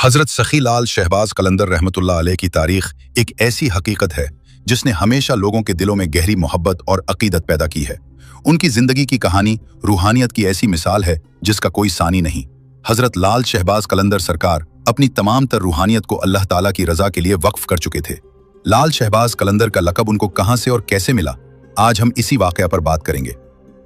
हजरत सखी लाल शहबाज कलंदर रहमतुल्लाह अलैह की तारीख एक ऐसी हकीकत है जिसने हमेशा लोगों के दिलों में गहरी मोहब्बत और अकीदत पैदा की है। उनकी जिंदगी की कहानी रूहानियत की ऐसी मिसाल है जिसका कोई सानी नहीं। हजरत लाल शहबाज कलंदर सरकार अपनी तमाम तर रूहानियत को अल्लाह ताला की रजा के लिए वक्फ कर चुके थे। लाल शहबाज कलंदर का लक़ब उनको कहां से और कैसे मिला, आज हम इसी वाक़या पर बात करेंगे।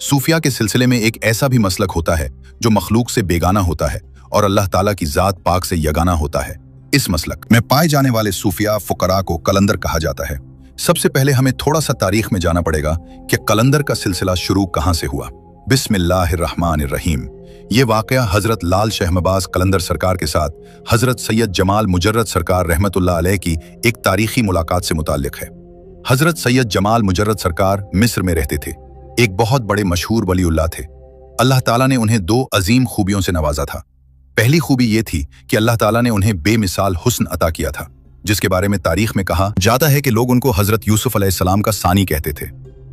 सूफिया के सिलसिले में एक ऐसा भी मसलक होता है जो मखलूक से बेगाना होता है और अल्लाह ताला की जात पाक से यगाना होता है। इस मसलक में पाए जाने वाले सूफिया फुकरा को कलंदर कहा जाता है। सबसे पहले हमें थोड़ा सा तारीख में जाना पड़ेगा कि कलंदर का सिलसिला शुरू कहां से हुआ। बिस्मिल्लाहिर्रहमानिर्रहीम। ये वाकया हजरत लाल शहबाज कलंदर सरकार के साथ हजरत सैयद जमाल मुजर्रद सरकार रहमतुल्लाह अलैह की एक तारीखी मुलाकात से मुताल्लिक है। हजरत सैयद जमाल मुजर्रद सरकार मिस्र में रहते थे। एक बहुत बड़े मशहूर वलीउल्लाह थे। अल्लाह ताला ने उन्हें दो अजीम खूबियों से नवाजा था। पहली खूबी ये थी कि अल्लाह ताला ने उन्हें बेमिसाल हुस्न अता किया था, जिसके बारे में तारीख में कहा जाता है कि लोग उनको हजरत यूसुफ अलैहिस्सलाम का सानी कहते थे।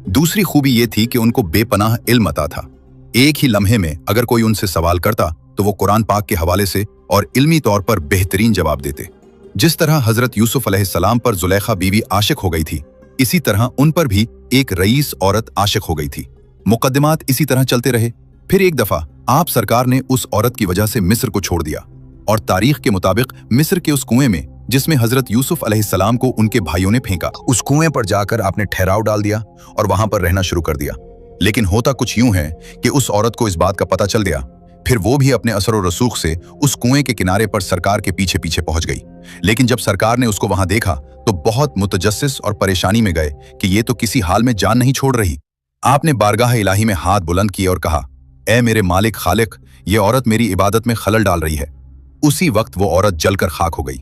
दूसरी खूबी ये थी कि उनको बेपनाह इल्म अता था। एक ही लम्हे में अगर कोई उनसे सवाल करता तो वो कुरान पाक के हवाले से और इल्मी तौर पर बेहतरीन जवाब देते। जिस तरह हजरत यूसुफ अलैहिस्सलाम पर जुलेखा बीवी आशिक हो गई थी, इसी तरह उन पर भी एक रईस औरत आशिक हो गई थी। मुकद्दमात इसी तरह चलते रहे। फिर एक दफा आप सरकार ने उस औरत की वजह से मिस्र को छोड़ दिया और तारीख के मुताबिक मिस्र के उस कुएं में जिसमें हजरत यूसुफ अलैहिस्सलाम को उनके भाइयों ने फेंका, उस कुएं पर जाकर आपने ठहराव डाल दिया और वहां पर रहना शुरू कर दिया। लेकिन होता कुछ यूं है कि उस औरत को इस बात का पता चल गया। फिर वो भी अपने असर और रसूख से उस कुएं के किनारे पर सरकार के पीछे पीछे पहुंच गई। लेकिन जब सरकार ने उसको वहां देखा तो बहुत मुतजस्सिस और परेशानी में गए कि ये तो किसी हाल में जान नहीं छोड़ रही। आपने बारगाह इलाही में हाथ बुलंद किए और कहा, ए मेरे मालिक खालिक, ये औरत मेरी इबादत में खलल डाल रही है। उसी वक्त वो औरत जलकर खाक हो गई।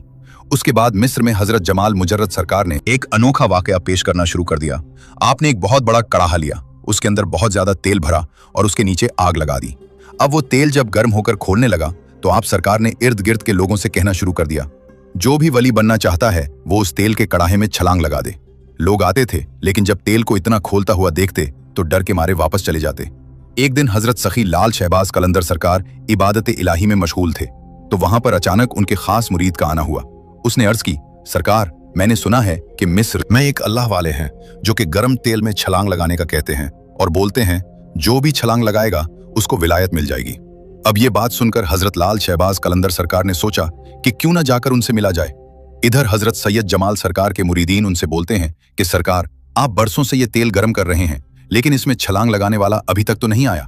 उसके बाद मिस्र में हजरत जमाल मुजर्रद सरकार ने एक अनोखा वाकया पेश करना शुरू कर दिया। आपने एक बहुत बड़ा कड़ाहा लिया, उसके अंदर बहुत ज्यादा तेल भरा और उसके नीचे आग लगा दी। अब वो तेल जब गर्म होकर खोलने लगा तो आप सरकार ने इर्द गिर्द के लोगों से कहना शुरू कर दिया, जो भी वली बनना चाहता है वो उस तेल के कड़ाहे में छलांग लगा दे। लोग आते थे, लेकिन जब तेल को इतना खोलता हुआ देखते तो डर के मारे वापस चले जाते। एक दिन हजरत सखी लाल शहबाज कलंदर सरकार इबादत इलाही में मशगूल थे तो वहां पर अचानक उनके खास मुरीद का आना हुआ। उसने अर्ज की, सरकार, मैंने सुना है कि मिस्र में एक अल्लाह वाले हैं जो कि गर्म तेल में छलांग लगाने का कहते हैं और बोलते हैं जो भी छलांग लगाएगा उसको विलायत मिल जाएगी। अब ये बात सुनकर हजरत लाल शहबाज कलंदर सरकार ने सोचा कि क्यों ना जाकर उनसे मिला जाए। इधर हजरत सैयद जमाल सरकार के मुरीदीन उनसे बोलते हैं कि सरकार, आप बरसों से ये तेल गर्म कर रहे हैं, लेकिन इसमें छलांग लगाने वाला अभी तक तो नहीं आया।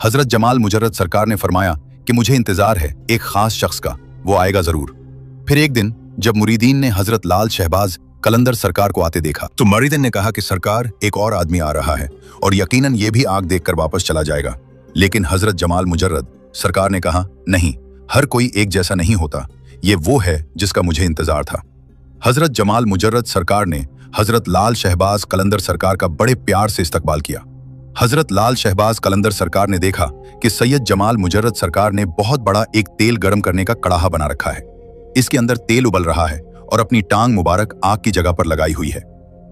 हजरत जमाल मुजर्रद सरकार ने फरमाया कि मुझे इंतजार है एक खास शख्स का, वो आएगा जरूर। फिर एक दिन जब मुरीदीन ने हजरत लाल शहबाज कलंदर सरकार को आते देखा तो मुरीदीन ने कहा कि सरकार, एक और आदमी आ रहा है और यकीनन ये भी आग देखकर वापस चला जाएगा। लेकिन हजरत जमाल मुजर्रद सरकार ने कहा, नहीं, हर कोई एक जैसा नहीं होता, ये वो है जिसका मुझे इंतजार था। हजरत जमाल मुजर्रद सरकार ने हजरत लाल शहबाज कलंदर सरकार का बड़े प्यार से इस्तकबाल किया। हजरत लाल शहबाज कलंदर सरकार ने देखा कि सैयद जमाल मुजर्रद सरकार ने बहुत बड़ा एक तेल गर्म करने का कड़ाहा बना रखा है। इसके अंदर तेल उबल रहा है और अपनी टांग मुबारक आग की जगह पर लगाई हुई है।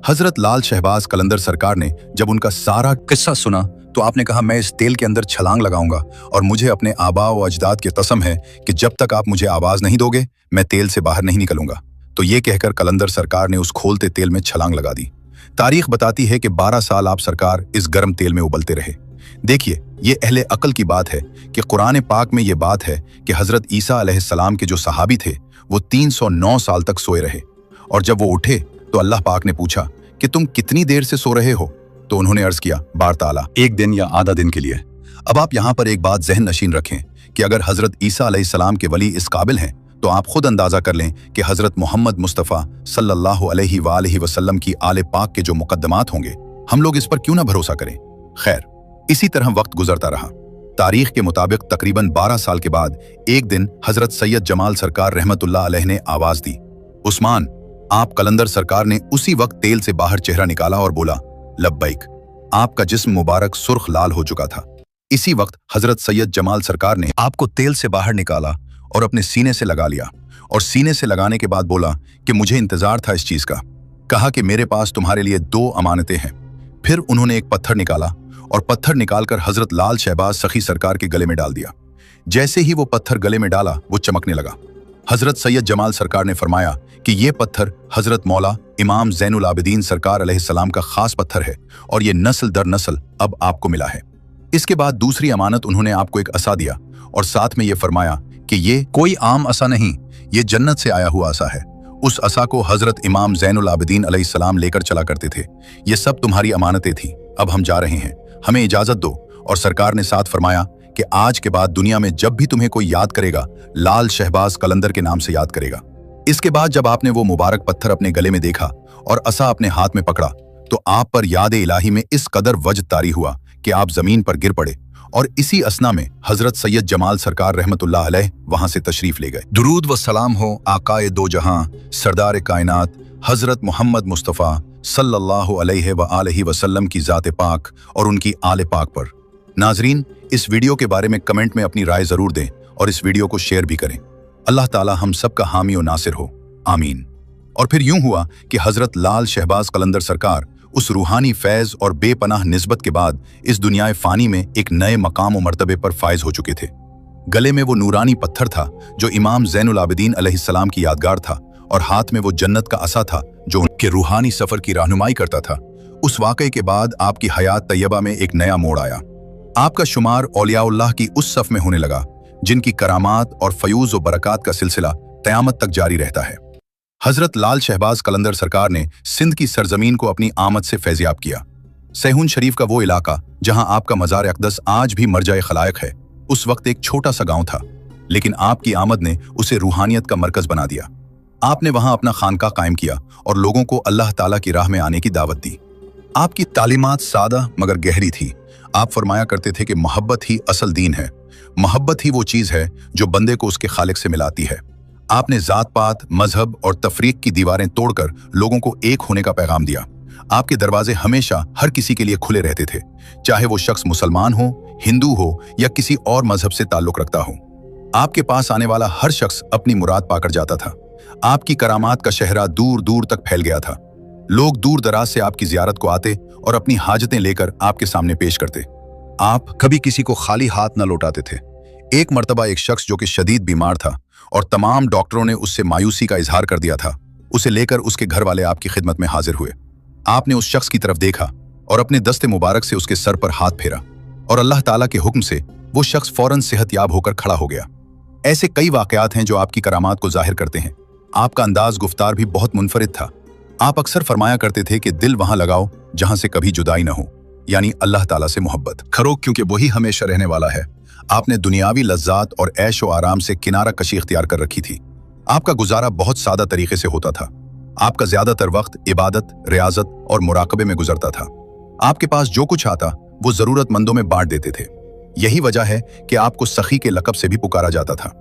हजरत लाल शहबाज कलंदर सरकार ने जब उनका सारा किस्सा सुना तो आपने कहा, मैं इस तेल के अंदर छलांग लगाऊंगा और मुझे अपने आबा व अजदाद की कसम है कि जब तक आप मुझे आवाज नहीं दोगे मैं तेल से बाहर नहीं निकलूंगा। तो ये कहकर कलंदर सरकार ने उस खोलते तेल में छलांग लगा दी। तारीख बताती है कि 12 साल आप सरकार इस गर्म तेल में उबलते रहे। देखिए, ये अहले अकल की बात है कि कुरान पाक में ये बात है कि हजरत ईसा अलैहिस्सलाम के जो सहाबी थे वो 309 साल तक सोए रहे और जब वो उठे तो अल्लाह पाक ने पूछा कि तुम कितनी देर से सो रहे हो? तो उन्होंने अर्ज किया, बारताला, एक दिन या आधा दिन के लिए। अब आप यहाँ पर एक बात जहन नशीन रखें कि अगर हजरत ईसा अलैहिस्सलाम के वली इस काबिल हैं तो आप खुद अंदाजा कर लें कि हजरत मोहम्मद मुस्तफ़ा सल्लल्लाहु अलैहि वसल्लम की आले पाक के जो मुकद्दमात होंगे, हम लोग इस पर क्यों ना भरोसा करें। खैर, इसी तरह वक्त गुजरता रहा। तारीख के मुताबिक तकरीबन 12 साल के बाद एक दिन हजरत सैयद जमाल सरकार रहमतुल्लाह अलैह ने आवाज दी, उस्मान। आप कलंदर सरकार ने उसी वक्त तेल से बाहर चेहरा निकाला और बोला, लब्बैक। आपका जिस्म मुबारक सुर्ख लाल हो चुका था। इसी वक्त हजरत सैयद जमाल सरकार ने आपको तेल से बाहर निकाला और अपने सीने से लगा लिया और सीने से लगाने के बाद बोला कि मुझे इंतजार था इस चीज का। कहा कि मेरे पास तुम्हारे लिए 2 अमानतें हैं। फिर उन्होंने एक पत्थर निकाला और पत्थर निकालकर हजरत लाल शहबाज सखी सरकार के गले में डाल दिया। जैसे ही वो पत्थर गले में डाला वो चमकने लगा। हजरत सैयद जमाल सरकार ने फरमाया कि ये पत्थर हजरत मौला इमाम ज़ैनुल आबिदीन सरकार अलैहिस्सलाम का खास पत्थर है और ये नस्ल दर नस्ल अब आपको मिला है। इसके बाद दूसरी अमानत उन्होंने आपको एक असा दिया और साथ में ये फरमाया कि ये कोई आम असा नहीं, ये जन्नत से आया हुआ असा है। उस असा को हजरत इमाम ज़ैनुल आबिदीन अलैहिस्सलाम लेकर चला करते थे। ये सब तुम्हारी अमानतें थी, अब हम जा रहे हैं, हमें इजाजत दो। और सरकार ने साथ फरमाया कि आज के बाद दुनिया में जब भी तुम्हें कोई याद करेगा, लाल शहबाज कलंदर के नाम से याद करेगा। इसके बाद जब आपने वो मुबारक पत्थर अपने गले में देखा और असा अपने हाथ में पकड़ा तो आप पर याद इलाही में इस कदर वजद तारी हुआ कि आप जमीन पर गिर पड़े और इसी असना में हजरत सैयद जमाल सरकार रहमतुल्लाह अलैह वहां से तशरीफ ले गए। दुरूद व सलाम हो आकाए दो जहां सरदार कायनात हजरत मोहम्मद मुस्तफ़ा सल्लल्लाहु अलैहि व आलिहि वसल्लम की ज़ात पाक और उनकी आले पाक पर। नाजरीन, इस वीडियो के बारे में कमेंट में अपनी राय जरूर दें और इस वीडियो को शेयर भी करें। अल्लाह ताला हम सब का हामी और नासिर हो, आमीन। और फिर यूं हुआ कि हजरत लाल शहबाज कलंदर सरकार उस रूहानी फैज़ और बेपनाह निस्बत के बाद इस दुनियाए फ़ानी में एक नए मकाम और मर्तबे पर फायज हो चुके थे। गले में वो नूरानी पत्थर था जो इमाम ज़ैनुल आबिदीन अलैहिस्सलाम की यादगार था और हाथ में वो जन्नत का असा था जो उनके रूहानी सफ़र की रहनुमाई करता था। उस वाक़े के बाद आपकी हयात तैयबा में एक नया मोड़ आया। आपका शुमार औलियाउल्लाह की उस सफ़ में होने लगा जिनकी करामात और फयूज़ व बरक़ात का सिलसिला क़यामत तक जारी रहता है। हजरत लाल शहबाज कलंदर सरकार ने सिंध की सरजमीन को अपनी आमद से फैज़याब किया। सैहून शरीफ का वो इलाका जहां आपका मज़ार अक़दस आज भी मरजाए खलायक है, उस वक्त एक छोटा सा गांव था, लेकिन आपकी आमद ने उसे रूहानियत का मरकज़ बना दिया। आपने वहां अपना खानका कायम किया और लोगों को अल्लाह ताला की राह में आने की दावत दी। आपकी तालीमात सादा मगर गहरी थी। आप फरमाया करते थे कि मोहब्बत ही असल दीन है, मोहब्बत ही वो चीज़ है जो बंदे को उसके खालिक से मिलाती है। आपने ज़ात पात, मजहब और तफरीक की दीवारें तोड़कर लोगों को एक होने का पैगाम दिया। आपके दरवाजे हमेशा हर किसी के लिए खुले रहते थे, चाहे वो शख्स मुसलमान हो, हिंदू हो या किसी और मजहब से ताल्लुक रखता हो। आपके पास आने वाला हर शख्स अपनी मुराद पाकर जाता था। आपकी करामात का शहरा दूर दूर तक फैल गया था। लोग दूर दराज से आपकी जियारत को आते और अपनी हाजतें लेकर आपके सामने पेश करते। आप कभी किसी को खाली हाथ न लौटाते थे। एक मर्तबा एक शख्स जो कि शदीद बीमार था और तमाम डॉक्टरों ने उससे मायूसी का इजहार कर दिया था, उसे लेकर उसके घर वाले आपकी खिदमत में हाजिर हुए। आपने उस शख्स की तरफ देखा और अपने दस्ते मुबारक से उसके सर पर हाथ फेरा और अल्लाह ताला के हुक्म से वो शख्स फौरन सेहतयाब होकर खड़ा हो गया। ऐसे कई वाकयात हैं जो आपकी करामात को जाहिर करते हैं। आपका अंदाज गुफ्तार भी बहुत मुनफरिद था। आप अक्सर फरमाया करते थे कि दिल वहां लगाओ जहां से कभी जुदाई न हो, यानी अल्लाह ताला से मोहब्बत करो क्योंकि वही हमेशा रहने वाला है। आपने दुनियावी लज्जात और ऐश व आराम से किनारा कशी इख्तियार कर रखी थी। आपका गुजारा बहुत सादा तरीके से होता था। आपका ज्यादातर वक्त इबादत, रियाजत और मुराकबे में गुजरता था। आपके पास जो कुछ आता वो जरूरतमंदों में बांट देते थे। यही वजह है कि आपको सखी के लक़ब से भी पुकारा जाता था।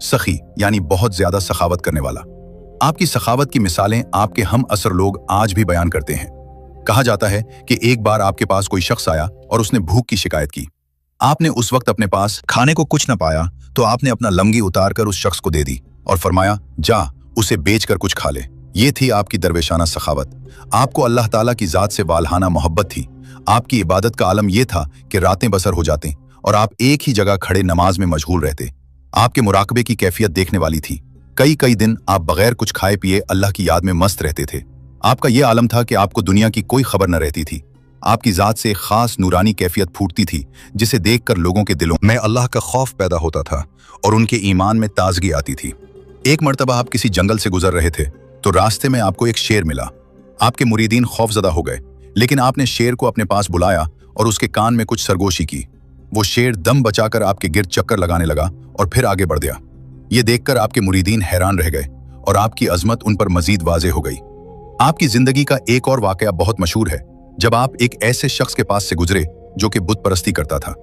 सखी यानी बहुत ज्यादा सखावत करने वाला। आपकी सखावत की मिसालें आपके हम असर लोग आज भी बयान करते हैं। कहा जाता है कि एक बार आपके पास कोई शख्स आया और उसने भूख की शिकायत की। आपने उस वक्त अपने पास खाने को कुछ न पाया तो आपने अपना लमगी उतार कर उस शख्स को दे दी और फरमाया, जा उसे बेच कर कुछ खा ले। ये थी आपकी दरवेशाना सखावत। आपको अल्लाह ताला की ज़ात से वालहाना मोहब्बत थी। आपकी इबादत का आलम यह था कि रातें बसर हो जाती और आप एक ही जगह खड़े नमाज में मशगूल रहते। आपके मुराकबे की कैफियत देखने वाली थी। कई कई दिन आप बगैर कुछ खाए पिए अल्लाह की याद में मस्त रहते थे। आपका यह आलम था कि आपको दुनिया की कोई खबर न रहती थी। आपकी ज़ात से एक खास नूरानी कैफियत फूटती थी जिसे देखकर लोगों के दिलों में अल्लाह का खौफ पैदा होता था और उनके ईमान में ताजगी आती थी। एक मर्तबा आप किसी जंगल से गुजर रहे थे तो रास्ते में आपको एक शेर मिला। आपके मुरीदीन खौफजदा हो गए, लेकिन आपने शेर को अपने पास बुलाया और उसके कान में कुछ सरगोशी की। वो शेर दम बचाकर आपके गिर्द चक्कर लगाने लगा और फिर आगे बढ़ गया। ये देखकर आपके मुरीदीन हैरान रह गए और आपकी अजमत उन पर मजीद वाज़ेह हो गई। आपकी जिंदगी का एक और वाकया बहुत मशहूर है, जब आप एक ऐसे शख्स के पास से गुजरे जो कि बुत परस्ती करता था।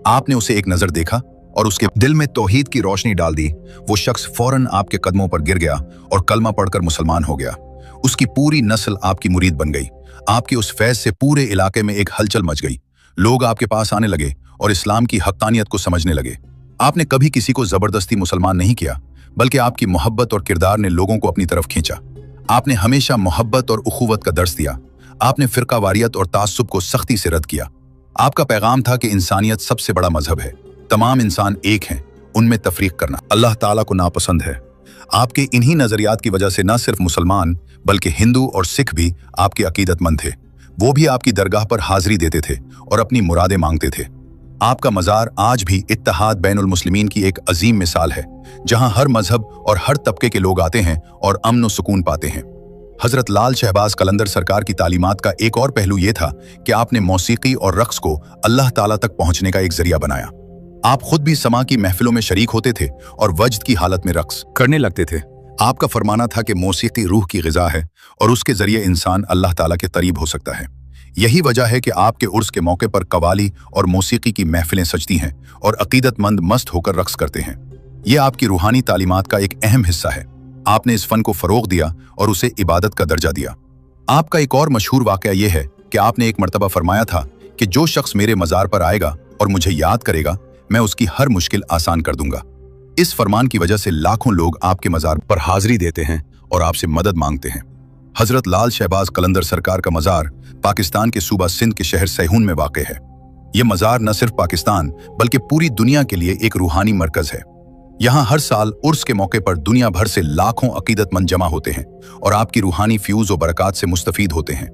आपने उसे एक नजर देखा और उसके दिल में तौहीद की रोशनी डाल दी। वो शख्स फौरन आपके कदमों पर गिर गया और कलमा पढ़कर मुसलमान हो गया। उसकी पूरी नस्ल आपकी मुरीद बन गई। आपकी उस फैज़ से पूरे इलाके में एक हलचल मच गई। लोग आपके पास आने लगे और इस्लाम की हक्कानियत को समझने लगे। आपने कभी किसी को जबरदस्ती मुसलमान नहीं किया, बल्कि आपकी मोहब्बत और किरदार ने लोगों को अपनी तरफ खींचा। आपने हमेशा मोहब्बत और उखुवत का दर्स दिया। आपने फिरकावारियत और तासुब को सख्ती से रद्द किया। आपका पैगाम था कि इंसानियत सबसे बड़ा मजहब है, तमाम इंसान एक हैं, उनमें तफरीक करना अल्लाह ताला को नापसंद है। आपके इन्हीं नजरियात की वजह से न सिर्फ मुसलमान बल्कि हिंदू और सिख भी आपके अकीदतमंद थे। वो भी आपकी दरगाह पर हाजिरी देते थे और अपनी मुरादें मांगते थे। आपका मज़ार आज भी इत्तेहाद बैनुल मुस्लिमीन की एक अजीम मिसाल है, जहां हर मजहब और हर तबके के लोग आते हैं और अमन व सुकून पाते हैं। हजरत लाल शहबाज कलंदर सरकार की तालीमात का एक और पहलू ये था कि आपने मौसीकी और रक्स को अल्लाह ताला तक पहुंचने का एक जरिया बनाया। आप खुद भी समा की महफिलों में शरीक होते थे और वज्द की हालत में रक्स करने लगते थे। आपका फरमाना था कि मौसीकी रूह की ग़िज़ा है और उसके जरिए इंसान अल्लाह ताला के करीब हो सकता है। यही वजह है कि आपके उर्स के मौके पर कवाली और मौसीकी की महफिलें सजती हैं और अकीदतमंद मस्त होकर रक्स करते हैं। ये आपकी रूहानी तालीमात का एक अहम हिस्सा है। आपने इस फन को फ़रोग़ दिया और उसे इबादत का दर्जा दिया। आपका एक और मशहूर वाक़या यह है कि आपने एक मरतबा फरमाया था कि जो शख्स मेरे मज़ार पर आएगा और मुझे याद करेगा, मैं उसकी हर मुश्किल आसान कर दूंगा। इस फरमान की वजह से लाखों लोग आपके मज़ार पर हाजिरी देते हैं और आपसे मदद मांगते हैं। हजरत लाल शहबाज कलंदर सरकार का मज़ार पाकिस्तान के सूबा सिंध के शहर सैहून में वाक़ है। यह मज़ार न सिर्फ पाकिस्तान बल्कि पूरी दुनिया के लिए एक रूहानी मरकज़ है। यहाँ हर साल उर्स के मौके पर दुनिया भर से लाखों अकीदतमंद जमा होते हैं और आपकी रूहानी फ्यूज़ व बरक़ात से मुस्तफ़ीद होते हैं।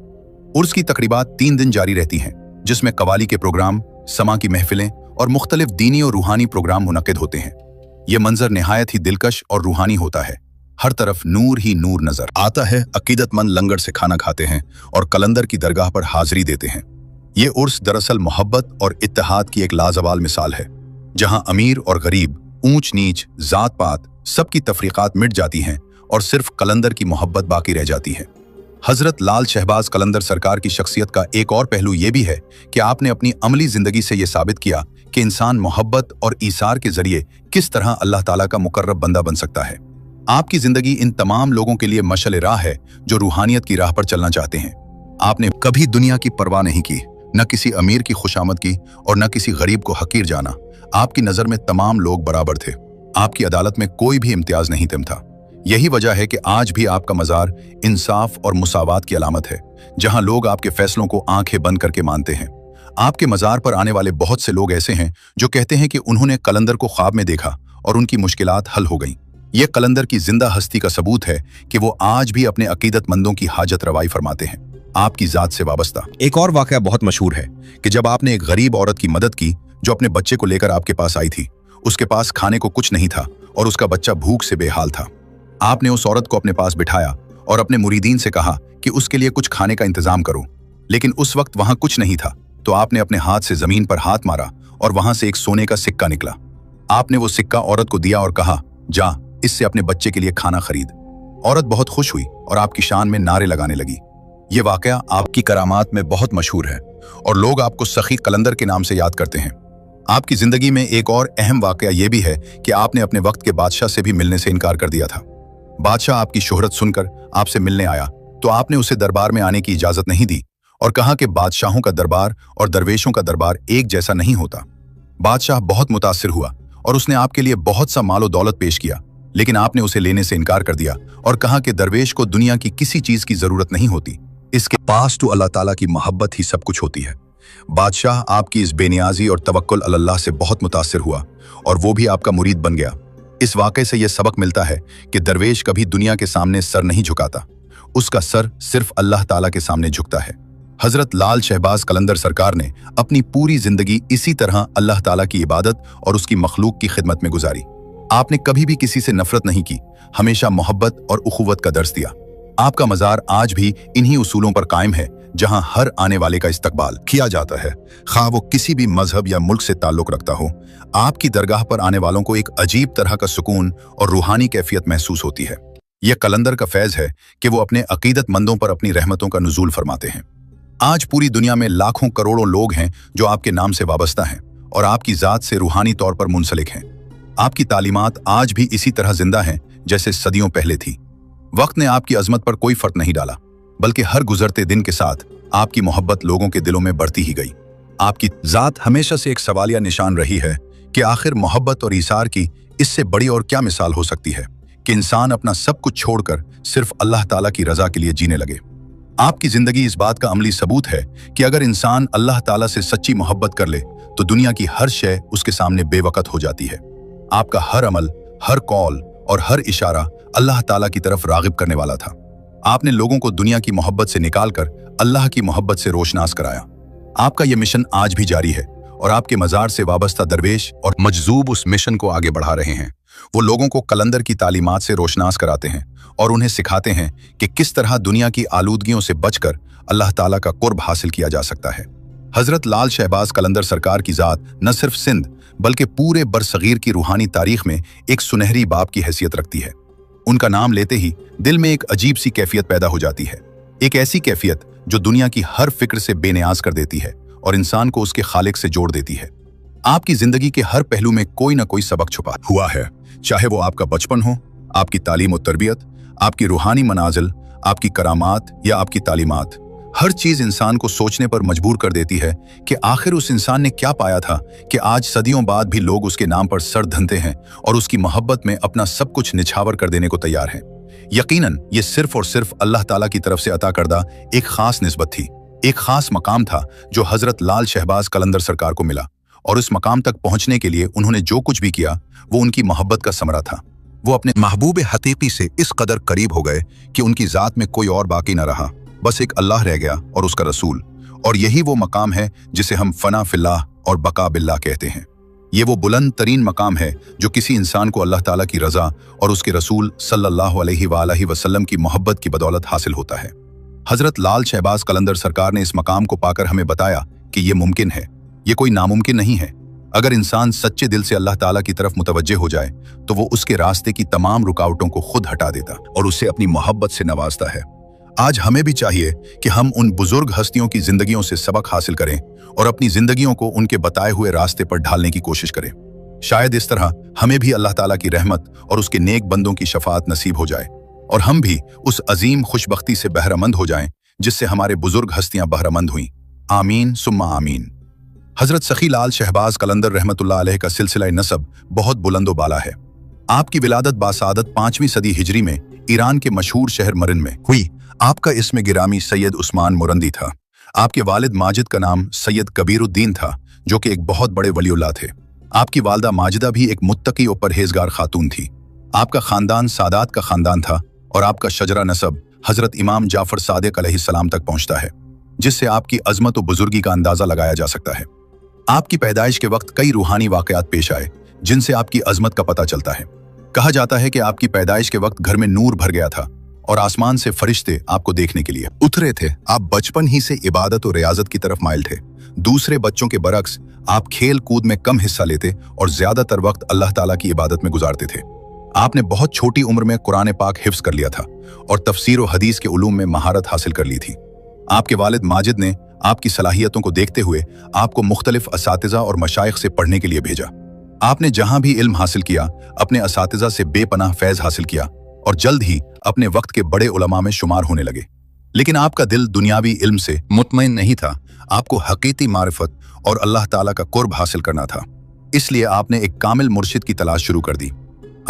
उर्स की तकरीबात 3 दिन जारी रहती हैं, जिसमें कवाली के प्रोग्राम, समा की महफिलें और मुख्तलिफ दीनी और रूहानी प्रोग्राम मुनक़िद होते हैं। ये मंजर निहायत ही दिलकश और रूहानी होता है। हर तरफ नूर ही नूर नजर आता है। अकीदतमंद लंगर से खाना खाते हैं और कलंदर की दरगाह पर हाजिरी देते हैं। ये उर्स दरअसल मोहब्बत और इत्तेहाद की एक लाजवाल मिसाल है, जहां अमीर और गरीब, ऊंच नीच, जात पात सबकी तफरीकात मिट जाती हैं और सिर्फ कलंदर की मोहब्बत बाकी रह जाती है। हजरत लाल शहबाज कलंदर सरकार की शख्सियत का एक और पहलू ये भी है कि आपने अपनी अमली जिंदगी से ये साबित किया कि इंसान मोहब्बत और ईसार के जरिए किस तरह अल्लाह ताला का मुकर्रब बंदा बन सकता है। आपकी जिंदगी इन तमाम लोगों के लिए मशअल राह है जो रूहानियत की राह पर चलना चाहते हैं। आपने कभी दुनिया की परवाह नहीं की, न किसी अमीर की खुशामद की और न किसी गरीब को हकीर जाना। आपकी नज़र में तमाम लोग बराबर थे। आपकी अदालत में कोई भी इम्तियाज नहीं था। यही वजह है कि आज भी आपका मज़ार इंसाफ और मुसावात की अलामत है, जहां लोग आपके फैसलों को आंखें बंद करके मानते हैं। आपके मज़ार पर आने वाले बहुत से लोग ऐसे हैं जो कहते हैं कि उन्होंने कलंदर को ख्वाब में देखा और उनकी मुश्किलात हल हो गईं। ये कलंदर की जिंदा हस्ती का सबूत है कि वो आज भी अपने अकीदतमंदों की हाजत रवाई फरमाते हैं, आपकी ज़ात से वाबस्ता। एक और वाक़या बहुत मशहूर है कि जब आपने एक गरीब औरत की मदद की जो अपने बच्चे को लेकर आपके पास आई थी। उसके पास खाने को कुछ नहीं था और उसका बच्चा भूख से बेहाल था। आपने उस औरत को अपने पास बिठाया और अपने मुरीदीन से कहा कि उसके लिए कुछ खाने का इंतजाम करो, लेकिन उस वक्त वहां कुछ नहीं था। तो आपने अपने हाथ से जमीन पर हाथ मारा और वहां से एक सोने का सिक्का निकला। आपने वो सिक्का औरत को दिया और कहा, जा इससे अपने बच्चे के लिए खाना खरीद। औरत बहुत खुश हुई और आपकी शान में नारे लगाने लगी। ये वाकया आपकी करामात में बहुत मशहूर है और लोग आपको सखी कलंदर के नाम से याद करते हैं। आपकी जिंदगी में एक और अहम वाकया यह भी है कि आपने अपने वक्त के बादशाह से भी मिलने से इनकार कर दिया था। बादशाह आपकी शोहरत सुनकर आपसे मिलने आया तो आपने उसे दरबार में आने की इजाजत नहीं दी और कहा कि बादशाहों का दरबार और दरवेशों का दरबार एक जैसा नहीं होता। बादशाह बहुत मुतासिर हुआ और उसने आपके लिए बहुत सा मालो दौलत पेश किया, लेकिन आपने उसे लेने से इनकार कर दिया और कहा कि दरवेश को दुनिया की किसी चीज की जरूरत नहीं होती, इसके पास तो अल्लाह ताला की मोहब्बत ही सब कुछ होती है। बादशाह आपकी इस बेनियाजी और तवक्कुल अल्लाह से बहुत मुतासिर हुआ और वो भी आपका मुरीद बन गया। इस वाक़े से यह सबक मिलता है कि दरवेश कभी दुनिया के सामने सर नहीं झुकाता, उसका सर सिर्फ अल्लाह ताला के सामने झुकता है। हजरत लाल शहबाज कलंदर सरकार ने अपनी पूरी जिंदगी इसी तरह अल्लाह ताला की इबादत और उसकी मखलूक की खिदमत में गुजारी। आपने कभी भी किसी से नफरत नहीं की, हमेशा मोहब्बत और उखुवत का दर्स दिया। आपका मज़ार आज भी इन्हीं उसूलों पर कायम है, जहां हर आने वाले का इस्तकबाल किया जाता है, खा वो किसी भी मजहब या मुल्क से ताल्लुक रखता हो। आपकी दरगाह पर आने वालों को एक अजीब तरह का सुकून और रूहानी कैफियत महसूस होती है। यह कलंदर का फैज़ है कि वो अपने अकीदतमंदों पर अपनी रहमतों का नुज़ूल फरमाते हैं। आज पूरी दुनिया में लाखों करोड़ों लोग हैं जो आपके नाम से वाबस्ता हैं और आपकी ज़ात से रूहानी तौर पर मुंसलिक हैं। आपकी तालीमात आज भी इसी तरह जिंदा हैं जैसे सदियों पहले थी। वक्त ने आपकी अजमत पर कोई फर्क नहीं डाला, बल्कि हर गुजरते दिन के साथ आपकी मोहब्बत लोगों के दिलों में बढ़ती ही गई। आपकी ज़ात हमेशा से एक सवालिया निशान रही है कि आखिर मोहब्बत और ईसार की इससे बड़ी और क्या मिसाल हो सकती है कि इंसान अपना सब कुछ छोड़कर सिर्फ अल्लाह ताला की रजा के लिए जीने लगे। आपकी जिंदगी इस बात का अमली सबूत है कि अगर इंसान अल्लाह ताला से सच्ची मोहब्बत कर ले तो दुनिया की हर शय उसके सामने बेवकत हो जाती है। आपका हर अमल, हर कौल और हर इशारा अल्लाह ताला की तरफ रागिब करने वाला था। आपने लोगों को दुनिया की मोहब्बत से निकालकर अल्लाह की मोहब्बत से रोशनास कराया। आपका यह मिशन आज भी जारी है और आपके मज़ार से वाबस्ता दरवेश और मजजूब उस मिशन को आगे बढ़ा रहे हैं। वो लोगों को कलंदर की तालीमात से रोशनास कराते हैं और उन्हें सिखाते हैं कि किस तरह दुनिया की आलूदगियों से बचकर अल्लाह ताला का कुर्ब हासिल किया जा सकता है। हजरत लाल शहबाज कलंदर सरकार की ज़ात न सिर्फ सिंध बल्कि पूरे बरसगीर की रूहानी तारीख में एक सुनहरी बाब की हैसियत रखती है। उनका नाम लेते ही दिल में एक अजीब सी कैफियत पैदा हो जाती है, एक ऐसी कैफियत जो दुनिया की हर फिक्र से बेनियाज कर देती है और इंसान को उसके खालिक से जोड़ देती है। आपकी जिंदगी के हर पहलू में कोई ना कोई सबक छुपा हुआ है, चाहे वो आपका बचपन हो, आपकी तालीम और तरबियत, आपकी रूहानी मनाजिल, आपकी करामात या आपकी तालीमात। हर चीज इंसान को सोचने पर मजबूर कर देती है कि आखिर उस इंसान ने क्या पाया था कि आज सदियों बाद भी लोग उसके नाम पर सर धनते हैं और उसकी मोहब्बत में अपना सब कुछ निछावर कर देने को तैयार हैं। यकीनन ये सिर्फ और सिर्फ अल्लाह ताला की तरफ से अता करदा एक खास निस्बत थी, एक खास मकाम था जो हजरत लाल शहबाज कलंदर सरकार को मिला, और उस मकाम तक पहुंचने के लिए उन्होंने जो कुछ भी किया वो उनकी मोहब्बत का समरा था। वो अपने महबूब हकीकी से इस कदर करीब हो गए कि उनकी ज़ात में कोई और बाकी न रहा, बस एक अल्लाह रह गया और उसका रसूल। और यही वो मकाम है जिसे हम फना फिल्लाह और बका बिल्लाह कहते हैं। ये वो बुलंद तरीन मकाम है जो किसी इंसान को अल्लाह ताला की रज़ा और उसके रसूल सल्लल्लाहु अलैहि वसल्लम की मोहब्बत की बदौलत हासिल होता है। हजरत लाल शहबाज कलंदर सरकार ने इस मकाम को पाकर हमें बताया कि ये मुमकिन है, ये कोई नामुमकिन नहीं है। अगर इंसान सच्चे दिल से अल्लाह ताला की तरफ मुतवज्जे हो जाए तो वो उसके रास्ते की तमाम रुकावटों को खुद हटा देता और उसे अपनी मोहब्बत से नवाजता है। आज हमें भी चाहिए कि हम उन बुजुर्ग हस्तियों की जिंदगियों से सबक हासिल करें और अपनी जिंदगियों को उनके बताए हुए रास्ते पर ढालने की कोशिश करें। शायद इस तरह हमें भी अल्लाह ताला की रहमत और उसके नेक बंदों की शफाअत नसीब हो जाए और हम भी उस अजीम खुशबख्ती से बहरामंद हो जाएं जिससे हमारे बुजुर्ग हस्तियां बहरामंद हुईं। आमीन सुम्मा आमीन। हजरत सखी लाल शहबाज कलंदर रहमतुल्लाह अलैह का सिलसिला नसब बहुत बुलंदो बाला है। आपकी विलादत बासादत 5वीं सदी हिजरी में ईरान के मशहूर शहर मरिन में हुई। आपका इस्म गिरामी सैयद उस्मान मुरंदी था। आपके वालिद माजिद का नाम सैयद कबीरुद्दीन था जो कि एक बहुत बड़े वलीउल्लाह थे। आपकी वालदा माजिदा भी एक मुत्तकी और परहेजगार खातून थी। आपका खानदान सादात का खानदान था और आपका शजरा नसब हजरत इमाम जाफर सादिक अलैहिस्सलाम तक पहुंचता है, जिससे आपकी अजमत और बुजुर्गी का अंदाजा लगाया जा सकता है। आपकी पैदाइश के वक्त कई रूहानी वाकयात पेश आए जिनसे आपकी अजमत का पता चलता है। कहा जाता है कि आपकी पैदाइश के वक्त घर में नूर भर गया था और आसमान से फरिश्ते आपको देखने के लिए उतरे थे। आप बचपन ही से इबादत और रियाजत की तरफ माइल थे। दूसरे बच्चों के बरक्स आप खेल कूद में कम हिस्सा लेते और ज्यादातर वक्त अल्लाह ताला की इबादत में गुजारते थे। आपने बहुत छोटी उम्र में कुरान पाक हिफ्ज कर लिया था और तफसीर और हदीस के उलूम में महारत हासिल कर ली थी। आपके वालिद माजिद ने आपकी सलाहियतों को देखते हुए आपको मुख्तलिफ असातिज़ा और मशाइख से पढ़ने के लिए भेजा। आपने जहां भी इल्म हासिल किया अपने असातिज़ा से बेपनाह फैज़ हासिल किया और जल्द ही अपने वक्त के बड़े उलमा में शुमार होने लगे। लेकिन आपका दिल दुनियावी इल्म से मुतमईन नहीं था। आपको हकीकी मारिफत और अल्लाह ताला का कुर्ब हासिल करना था। इसलिए आपने एक कामिल मुर्शिद की तलाश शुरू कर दी।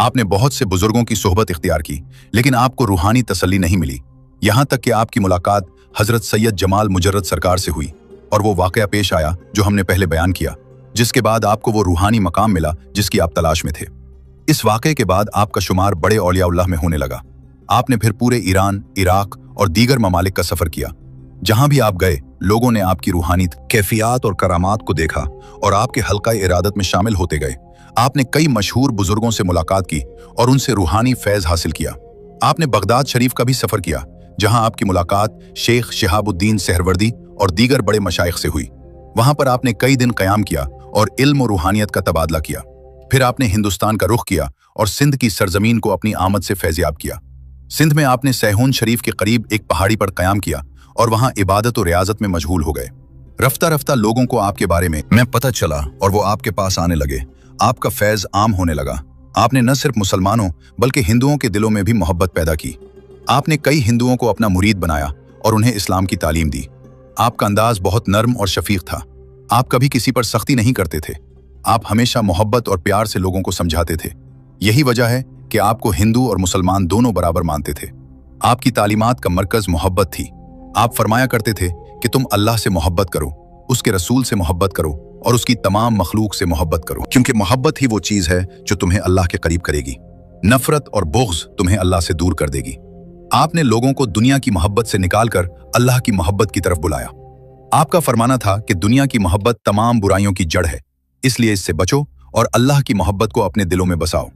आपने बहुत से बुजुर्गों की सोहबत इख्तियार की, लेकिन आपको रूहानी तसल्ली नहीं मिली। यहाँ तक कि आपकी मुलाकात हजरत सैयद जमाल मुजर्रद सरकार से हुई और वो वाकया पेश आया जो हमने पहले बयान किया, जिसके बाद आपको वो रूहानी मकाम मिला जिसकी आप तलाश में थे। इस वाकये के बाद आपका शुमार बड़े औलियाउल्लाह में होने लगा। आपने फिर पूरे ईरान, इराक और दीगर ममालिक का सफर किया। जहां भी आप गए लोगों ने आपकी रूहानी कैफियत और करामात को देखा और आपके हल्का इरादत में शामिल होते गए। आपने कई मशहूर बुजुर्गों से मुलाकात की और उनसे रूहानी फैज़ हासिल किया। आपने बगदाद शरीफ का भी सफर किया, जहां आपकी मुलाकात शेख शिहाबुद्दीन सहरवर्दी और दीगर बड़े मशाइख से हुई। वहां पर आपने कई दिन क़याम किया और इल्म और रूहानियत का तबादला किया। फिर आपने हिंदुस्तान का रुख किया और सिंध की सरजमीन को अपनी आमद से फैज़याब किया। सिंध में आपने सैहून शरीफ के करीब एक पहाड़ी पर क़याम किया और वहां इबादत और रियाजत में मशगूल हो गए। रफ्ता रफ्ता लोगों को आपके बारे में पता चला और वो आपके पास आने लगे। आपका फैज़ आम होने लगा। आपने न सिर्फ मुसलमानों बल्कि हिंदुओं के दिलों में भी मोहब्बत पैदा की। आपने कई हिंदुओं को अपना मुरीद बनाया और उन्हें इस्लाम की तालीम दी। आपका अंदाज बहुत नर्म और शफीक था। आप कभी किसी पर सख्ती नहीं करते थे। आप हमेशा मोहब्बत और प्यार से लोगों को समझाते थे। यही वजह है कि आपको हिंदू और मुसलमान दोनों बराबर मानते थे। आपकी तालीमात का मरकज मोहब्बत थी। आप फरमाया करते थे कि तुम अल्लाह से मोहब्बत करो, उसके रसूल से मोहब्बत करो और उसकी तमाम मखलूक से मोहब्बत करो, क्योंकि मोहब्बत ही वो चीज़ है जो तुम्हें अल्लाह के करीब करेगी। नफरत और बुग़्ज़ तुम्हें अल्लाह से दूर कर देगी। आपने लोगों को दुनिया की मोहब्बत से निकालकर अल्लाह की मोहब्बत की तरफ बुलाया। आपका फरमाना था कि दुनिया की मोहब्बत तमाम बुराइयों की जड़ है, इसलिए इससे बचो और अल्लाह की मोहब्बत को अपने दिलों में बसाओ।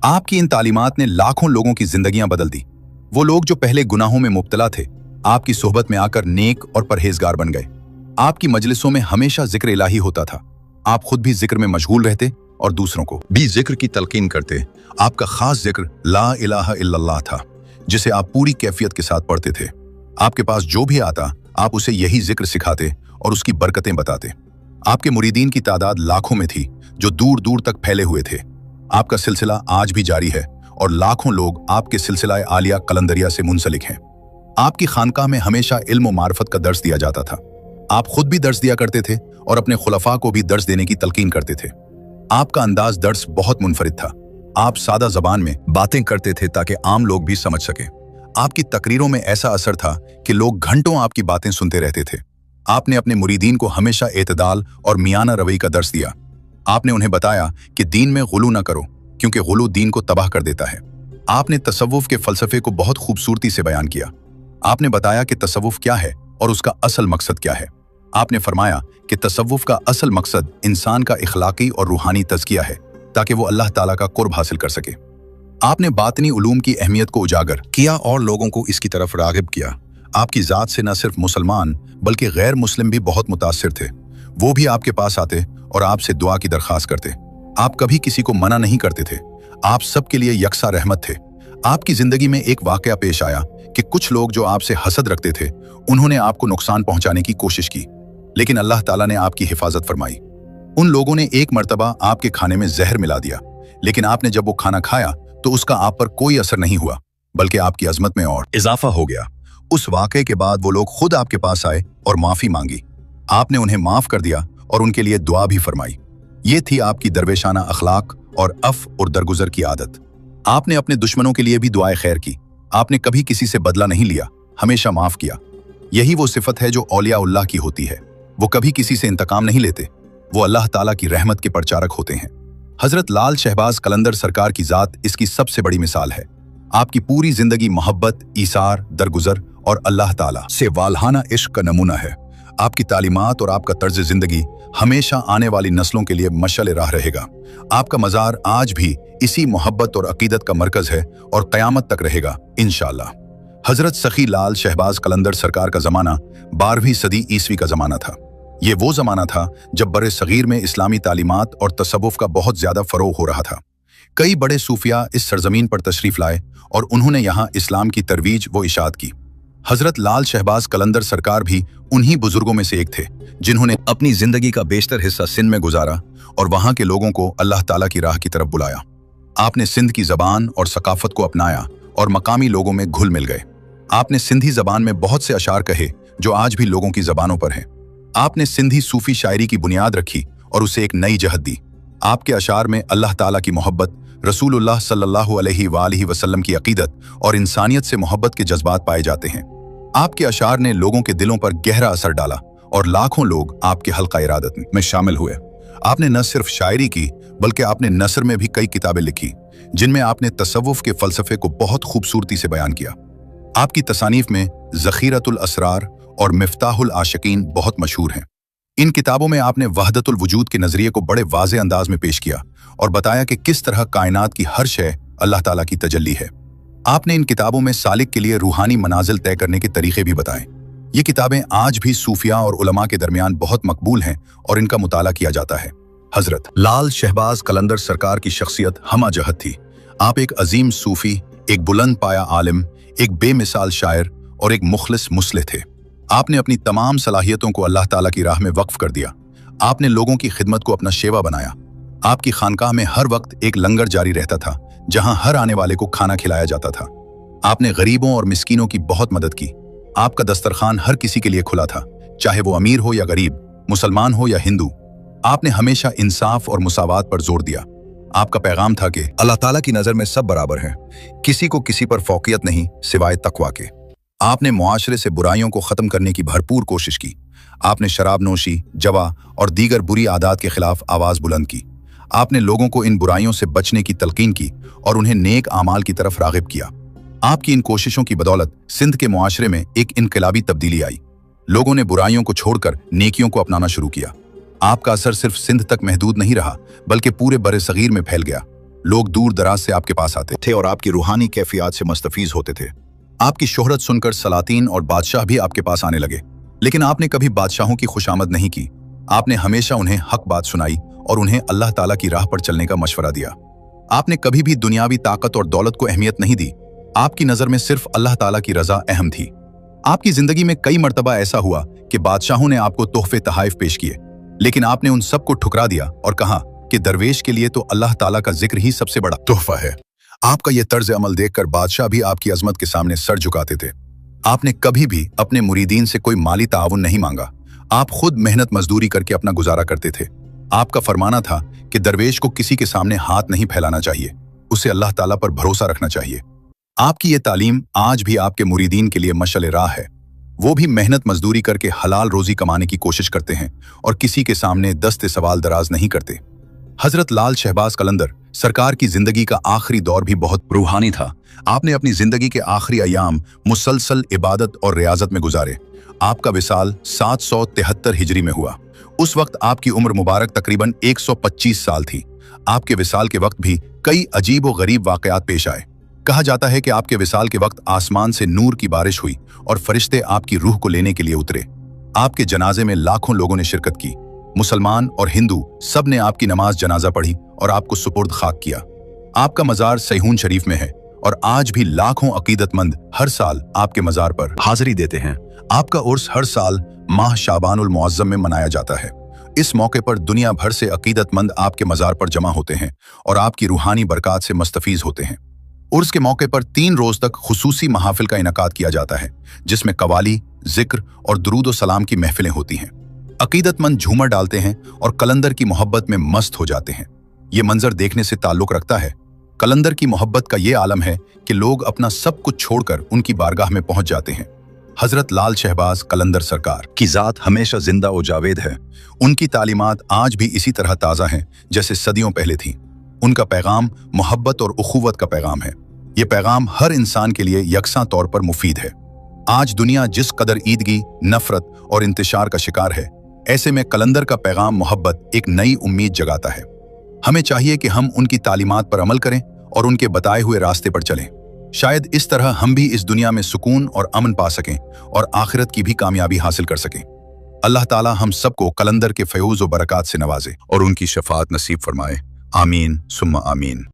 आपकी इन तालीमात ने लाखों लोगों की जिंदगियां बदल दी। वो लोग जो पहले गुनाहों में मुब्तला थे, आपकी सोहबत में आकर नेक और परहेजगार बन गए। आपकी मजलिसों में हमेशा जिक्र इलाही होता था। आप खुद भी जिक्र में मशगूल रहते और दूसरों को भी जिक्र की तलकीन करते। आपका खास जिक्र ला इलाहा इल्लल्लाह था, जिसे आप पूरी कैफियत के साथ पढ़ते थे। आपके पास जो भी आता, आप उसे यही जिक्र सिखाते और उसकी बरकतें बताते। आपके मुरीदीन की तादाद लाखों में थी, जो दूर दूर तक फैले हुए थे। आपका सिलसिला आज भी जारी है और लाखों लोग आपके सिलसिला आलिया कलंदरिया से मुंसलिक हैं। आपकी खानकाह में हमेशा इल्म और मार्फत का दर्स दिया जाता था। आप खुद भी दर्स दिया करते थे और अपने खुलफा को भी दर्स देने की तलकीन करते थे। आपका अंदाज दर्स बहुत मुनफरिद था। आप सादा जबान में बातें करते थे ताकि आम लोग भी समझ सके। आपकी तकरीरों में ऐसा असर था कि लोग घंटों आपकी बातें सुनते रहते थे। आपने अपने मुरीदीन को हमेशा एतदाल और मियाना रवैये का दर्स दिया। आपने उन्हें बताया कि दीन में गुलू न करो, क्योंकि गुलू दीन को तबाह कर देता है। आपने तसव्वुफ के फलसफे को बहुत खूबसूरती से बयान किया। आपने बताया कि तसव्वुफ क्या है और उसका असल मकसद क्या है। आपने फरमाया कि तसव्वुफ का असल मकसद इंसान का इखलाकी और रूहानी तज़किया है, ताकि वो अल्लाह ताला का कुर्ब हासिल कर सके। आपने बातनी उलूम की अहमियत को उजागर किया और लोगों को इसकी तरफ राग़िब किया। आपकी ज़ात से न सिर्फ मुसलमान बल्कि गैर मुस्लिम भी बहुत मुतासिर थे। वो भी आपके पास आते और आपसे दुआ की दरख्वास्त करते। आप कभी किसी को मना नहीं करते थे। आप सबके लिए यकसा रहमत थे। आपकी ज़िंदगी में एक वाक़या पेश आया कि कुछ लोग जो आपसे हसद रखते थे, उन्होंने आपको नुकसान पहुंचाने की कोशिश की, लेकिन अल्लाह ताला ने आपकी हिफाजत फरमाई। उन लोगों ने एक मर्तबा आपके खाने में जहर मिला दिया, लेकिन आपने जब वो खाना खाया तो उसका आप पर कोई असर नहीं हुआ, बल्कि आपकी अजमत में और इजाफा हो गया। उस वाक़े के बाद वो लोग खुद आपके पास आए और माफ़ी मांगी। आपने उन्हें माफ़ कर दिया और उनके लिए दुआ भी फरमाई। ये थी आपकी दरवेशाना अखलाक और अफ़ और दरगुजर की आदत। आपने अपने दुश्मनों के लिए भी दुआए खैर की। आपने कभी किसी से बदला नहीं लिया, हमेशा माफ़ किया। यही वो सिफत है जो औलिया-उल्लाह की होती है। वो कभी किसी से इंतकाम नहीं लेते। वो अल्लाह ताला की रहमत के प्रचारक होते हैं। हजरत लाल शहबाज कलंदर सरकार की ज़ात इसकी सबसे बड़ी मिसाल है। आपकी पूरी जिंदगी मोहब्बत, ईसार, दरगुजर और अल्लाह ताला से वालहाना इश्क का नमूना है। आपकी तालीमात और आपका तर्ज जिंदगी हमेशा आने वाली नस्लों के लिए मशाल राह रहेगा। आपका मज़ार आज भी इसी मोहब्बत और अकीदत का मरकज़ है और क़यामत तक रहेगा इंशाअल्लाह। हजरत सखी लाल शहबाज कलंदर सरकार का ज़माना 12वीं सदी ईस्वी का ज़माना था। ये वो ज़माना था जब बड़े सगीर में इस्लामी तालीमात और तसव्वुफ का बहुत ज़्यादा फ़रोग़ हो रहा था। कई बड़े सूफिया इस सरजमीन पर तशरीफ़ लाए और उन्होंने यहाँ इस्लाम की तरवीज व इशाअत की। हजरत लाल शहबाज कलंदर सरकार भी उन्हीं बुजुर्गों में से एक थे, जिन्होंने अपनी ज़िंदगी का बेशतर हिस्सा सिंध में गुजारा और वहाँ के लोगों को अल्लाह ताला की राह की तरफ बुलाया। आपने सिंध की ज़बान और सकाफ़त को अपनाया और मकामी लोगों में घुल मिल गए। आपने सिंधी ज़बान में बहुत से अशार कहे जो आज भी लोगों की ज़बानों पर हैं। आपने सिंधी सूफ़ी शायरी की बुनियाद रखी और उसे एक नई जहत दी। आपके अशार में अल्लाह ताला की मोहब्बत, रसूलुल्लाह सल्लल्लाहु अलैहि वसल्लम की अकीदत और इंसानियत से मोहब्बत के जज्बात पाए जाते हैं। आपके अशार ने लोगों के दिलों पर गहरा असर डाला और लाखों लोग आपके हल्का इरादत में शामिल हुए। आपने न सिर्फ शायरी की बल्कि आपने नसर में भी कई किताबें लिखी, जिनमें आपने तसव्वुफ के फ़लसफ़े को बहुत खूबसूरती से बयान किया। आपकी तसानीफ में ज़ख़ीरतुल असरार और मिफ्ताहुल आशिकीन बहुत मशहूर हैं। इन किताबों में आपने वहदतुल वजूद के नज़रिए को बड़े वाज़े अंदाज में पेश किया और बताया कि किस तरह कायनात की हर शय अल्लाह ताला की तजल्ली है। आपने इन किताबों में सालिक के लिए रूहानी मनाजिल तय करने के तरीक़े भी बताए। ये किताबें आज भी सूफिया और उलमा के दरमियान बहुत मकबूल हैं और इनका मुताला किया जाता है। हजरत लाल शहबाज कलंदर सरकार की शख्सियत हमा जहत थी। आप एक अजीम सूफी, एक बुलंद पाया आलिम, एक बेमिसाल शायर और एक मुखलिस मुस्लिह थे। आपने अपनी तमाम सलाहियतों को अल्लाह ताला की राह में वक्फ कर दिया। आपने लोगों की खिदमत को अपना शेवा बनाया। आपकी खानकाह में हर वक्त एक लंगर जारी रहता था, जहां हर आने वाले को खाना खिलाया जाता था। आपने गरीबों और मिस्कीनों की बहुत मदद की। आपका दस्तरखान हर किसी के लिए खुला था, चाहे वो अमीर हो या गरीब, मुसलमान हो या हिंदू। आपने हमेशा इंसाफ और मुसावात पर जोर दिया। आपका पैगाम था कि अल्लाह ताला की नज़र में सब बराबर हैं, किसी को किसी पर फौकियत नहीं सिवाय तकवा के। आपने मुआशरे से बुराइयों को ख़त्म करने की भरपूर कोशिश की। आपने शराब नोशी, जवा और दीगर बुरी आदात के खिलाफ आवाज़ बुलंद की। आपने लोगों को इन बुराइयों से बचने की तलकीन की और उन्हें नेक आमाल की तरफ राग़िब किया। आपकी इन कोशिशों की बदौलत सिंध के मुआशरे में एक इनकलाबी तब्दीली आई। लोगों ने बुराइयों को छोड़कर नेकियों को अपनाना शुरू किया। आपका असर सिर्फ सिंध तक महदूद नहीं रहा, बल्कि पूरे बरे सगीर में फैल गया। लोग दूर दराज से आपके पास आते थे और आपकी रूहानी कैफियत से मुस्तफीज होते थे। आपकी शोहरत सुनकर सलातीन और बादशाह भी आपके पास आने लगे। लेकिन आपने कभी बादशाहों की खुशामद नहीं की। आपने हमेशा उन्हें हक बात सुनाई और उन्हें अल्लाह ताला की राह पर चलने का मशवरा दिया। आपने कभी भी दुनियावी ताकत और दौलत को अहमियत नहीं दी। आपकी नज़र में सिर्फ अल्लाह ताला की रजा अहम थी। आपकी जिंदगी में कई मर्तबा ऐसा हुआ कि बादशाहों ने आपको तोहफे तहाइफ पेश किए, लेकिन आपने उन सब को ठुकरा दिया और कहा कि दरवेश के लिए तो अल्लाह ताला का जिक्र ही सबसे बड़ा तोहफा है। आपका यह तर्ज अमल देखकर बादशाह भी आपकी अजमत के सामने सर झुकाते थे। आपने कभी भी अपने मुरीदीन से कोई माली ताउन नहीं मांगा। आप खुद मेहनत मजदूरी करके अपना गुजारा करते थे। आपका फरमाना था कि दरवेश को किसी के सामने हाथ नहीं फैलाना चाहिए, उसे अल्लाह ताला पर भरोसा रखना चाहिए। आपकी ये तालीम आज भी आपके मुरीदीन के लिए मशअल राह है। वो भी मेहनत मजदूरी करके हलाल रोजी कमाने की कोशिश करते हैं और किसी के सामने दस्ते सवाल दराज नहीं करते। हजरत लाल शहबाज कलंदर सरकार की जिंदगी का आखिरी दौर भी बहुत रूहानी था। आपने अपनी जिंदगी के आखिरी अयाम मुसलसल इबादत और रियाजत में गुजारे। आपका विसाल 773 हिजरी में हुआ। उस वक्त आपकी उम्र मुबारक तकरीबन 125 साल थी। आपके विसाल के वक्त भी कई अजीब व गरीब वाकयात पेश आए। कहा जाता है कि आपके विसाल के वक्त आसमान से नूर की बारिश हुई और फरिश्ते आपकी रूह को लेने के लिए उतरे। आपके जनाजे में लाखों लोगों ने शिरकत की। मुसलमान और हिंदू सब ने आपकी नमाज जनाजा पढ़ी और आपको सुपुर्द खाक किया। आपका मज़ार सैहून शरीफ में है और आज भी लाखों अकीदतमंद हर साल आपके मज़ार पर हाजिरी देते हैं। आपका उर्स हर साल माह शाबानुल मुअज्जम में मनाया जाता है। इस मौके पर दुनिया भर से अकीदतमंद आपके मज़ार पर जमा होते हैं और आपकी रूहानी बरकत से मुस्तफीज होते हैं। उर्स के मौके पर 3 रोज तक खुसूसी महाफिल का इनकाद किया जाता है, जिसमें कवाली, जिक्र और दुरूद व सलाम की महफिलें होती हैं। अकीदतमंद झूमर डालते हैं और कलंदर की मोहब्बत में मस्त हो जाते हैं। ये मंजर देखने से ताल्लुक रखता है। कलंदर की मोहब्बत का ये आलम है कि लोग अपना सब कुछ छोड़कर उनकी बारगाह में पहुंच जाते हैं। हजरत लाल शहबाज कलंदर सरकार की जात हमेशा जिंदा व जावेद है। उनकी तालीमात आज भी इसी तरह ताज़ा हैं जैसे सदियों पहले थीं। उनका पैगाम मोहब्बत और उखुवत का पैगाम है। ये पैगाम हर इंसान के लिए यकसां तौर पर मुफीद है। आज दुनिया जिस कदर ईदगी, नफरत और इंतशार का शिकार है, ऐसे में कलंदर का पैगाम मोहब्बत एक नई उम्मीद जगाता है। हमें चाहिए कि हम उनकी तालीमात पर अमल करें और उनके बताए हुए रास्ते पर चलें। शायद इस तरह हम भी इस दुनिया में सुकून और अमन पा सकें और आखिरत की भी कामयाबी हासिल कर सकें। अल्लाह ताला हम सबको कलंदर के फयूज व बरकत से नवाजे और उनकी शफाअत नसीब फरमाए। आमीन सुम्मा आमीन।